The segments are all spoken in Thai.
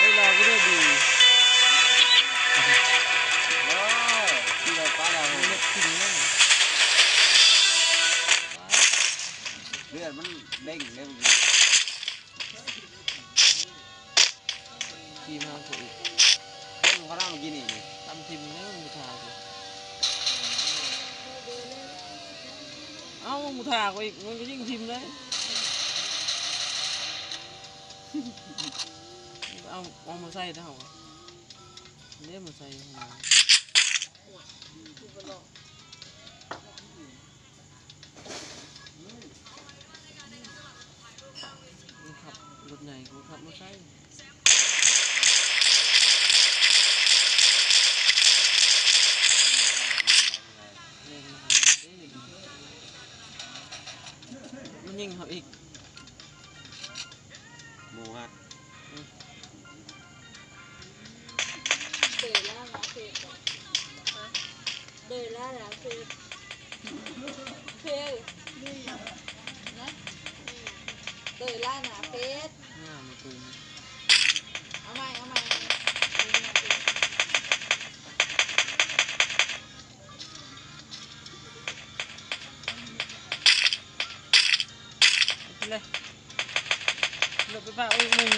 đây là cái điều gìเลือดมันเด้งเลยทีมเราถูกเขาทำเมื่อกี้นี่ทำทีมนี้มันมุทาสิเอ้ามุทาไปอีกมันก็ยิ่งทีมเลยเอามาใส่ได้เหรอเนี่ยมาใส่มาขับรถไหนกูขับมาใส่มันยิงเขาอีกหมูฮะเดินล่าหนาเฟสเดินล่าหนาเฟสเฟสนี่นะเดินล่าหนาเฟสเอาใหม่เลยหลบไปป่ะโอ้ยมึง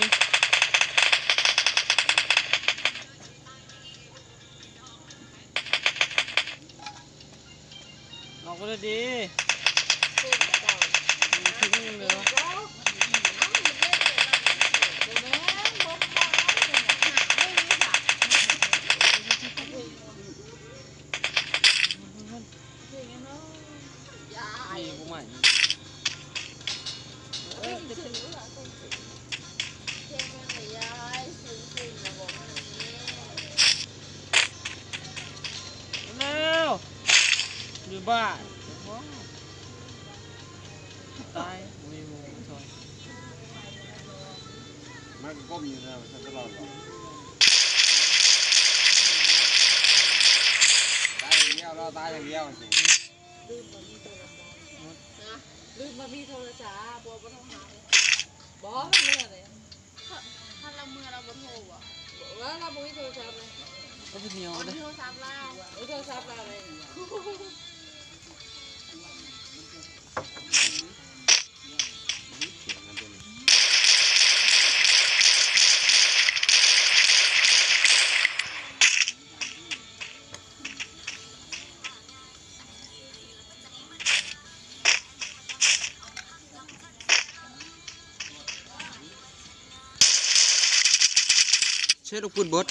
ออกไปเลยดีทิ้งเลยวะนี่กูใหม่อยู่บ้านตายมีมูชนมันก็มีนะฉันตลอดหรอตายอย่างเดียวเราตายอย่างเดียวสิลืมมามีโทรศัพท์บัวบนห้องน้ำบอกเมื่อเลยถ้าเราเมื่อเราบนโทรอ่ะว่าเราบุ้ยโทรศัพท์เลยก็เป็นเหนียวเลยโทรศัพท์เราโทรศัพท์เราเลยเชื่อลูกปืนบด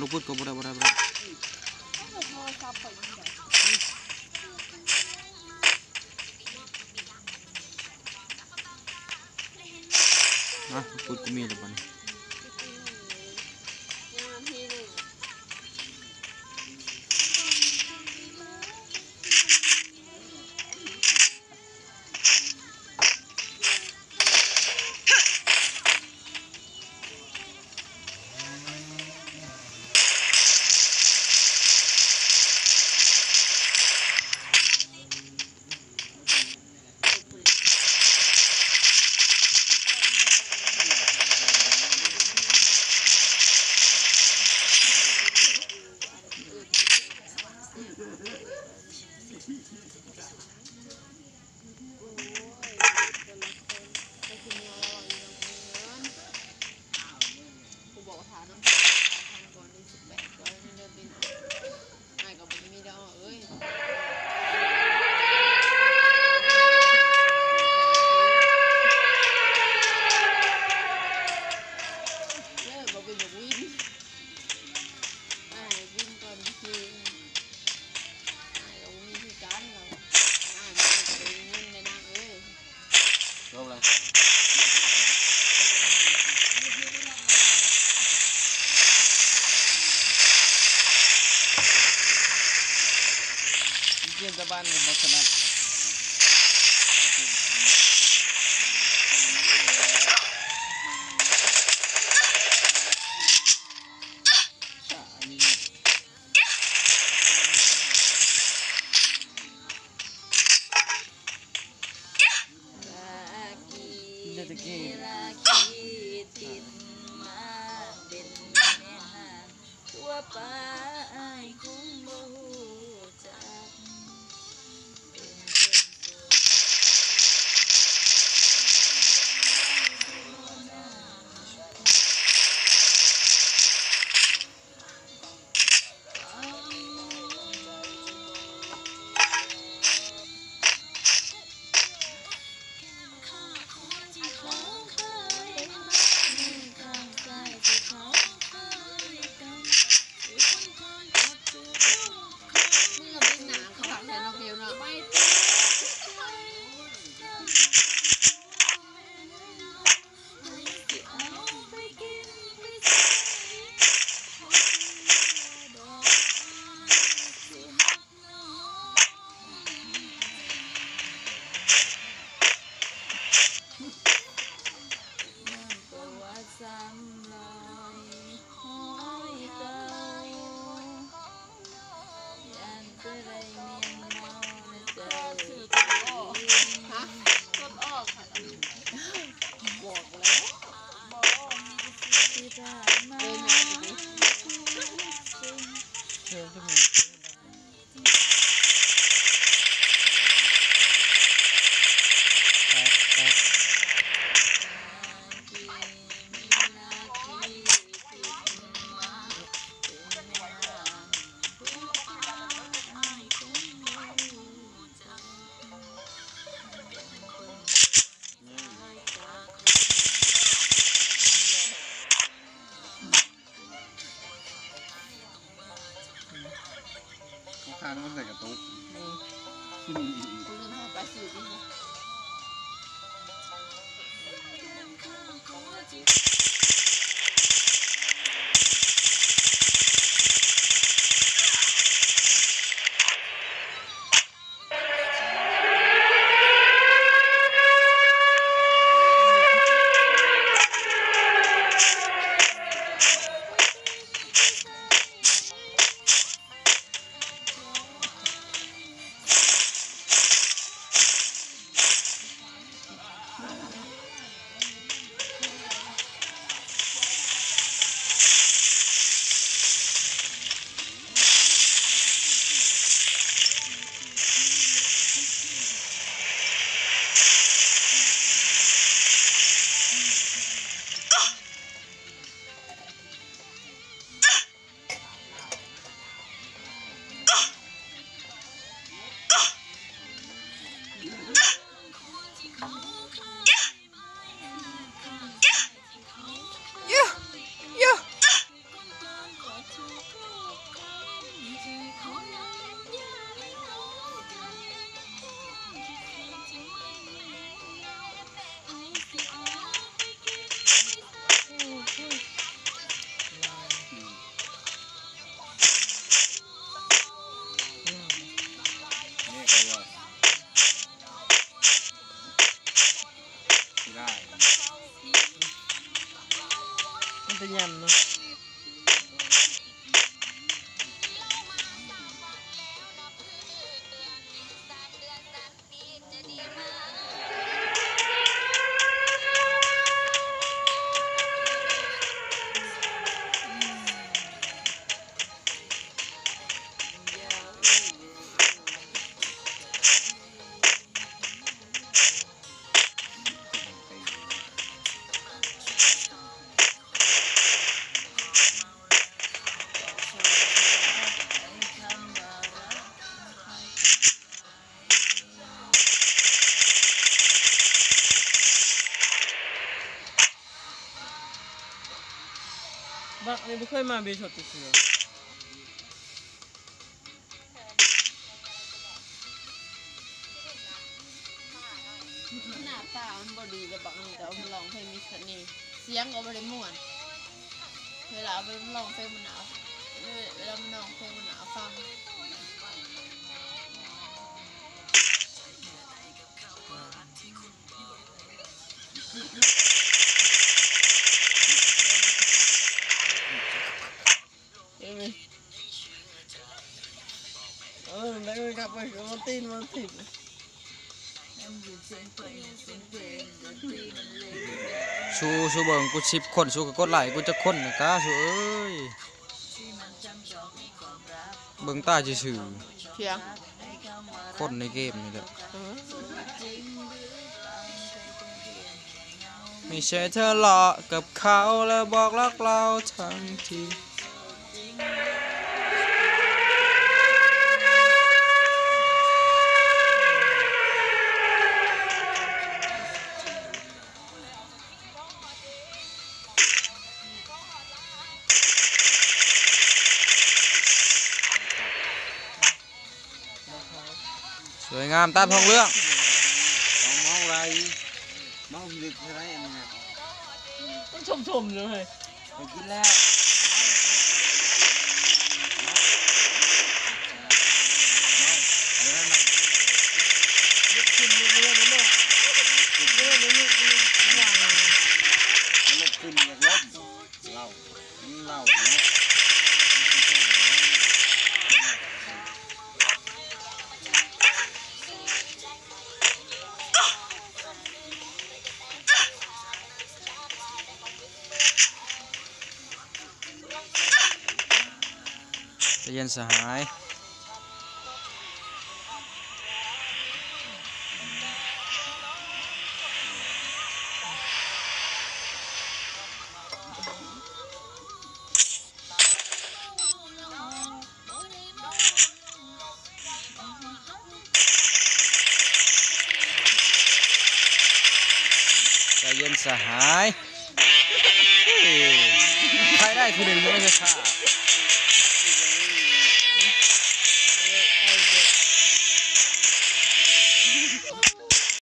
ลูกปืนก็บ่ได้นะปืนกูมีแล้วปะเนี่ยเกี่ยนตะบ้านในบทนั้น ไปอ้ายคงบ่ฮู้จักเป็นคนข้างมันใส่กระตุกไปสิดิจะยำเนาะบักนี่ไม่เคยมาเบชอตติดเลยหน้าตามันบดีแต่บักมันก็เอามาลองเพลงมีเสน่ห์เสียงก็บริม่วนเวลาเอาไปลองเพลงมันหนาวเวลามันลองเพลงมันหนาวฟังได้เลยครับไปมันตีนมันถิบสู้เบิ่งกู10 คนสู้ก็กดไลค์กูจะคนนะกะสู้เอ้ย เบิ่งตาซื่อ เพียง ๆคนในเกมนี่แหละไม่ใช่เธอหลอกกับเขาแล้วบอกรักเราทั้งทีสวยงามตามท้องเรื่อง เอาเมาอะไรเมาลึกอะไรอันนี้นะ ต้องชมเลย ไปกินแล้ว ขึ้นเรื่อยๆเนาะเรื่อยๆนี่วาง มันลดขึ้นอย่างลบเหล้าเหล้าเนาะ ใจเย็นสหายใจเย็นสหายใครได้ทีหนึ่งไม่ใช่ข้า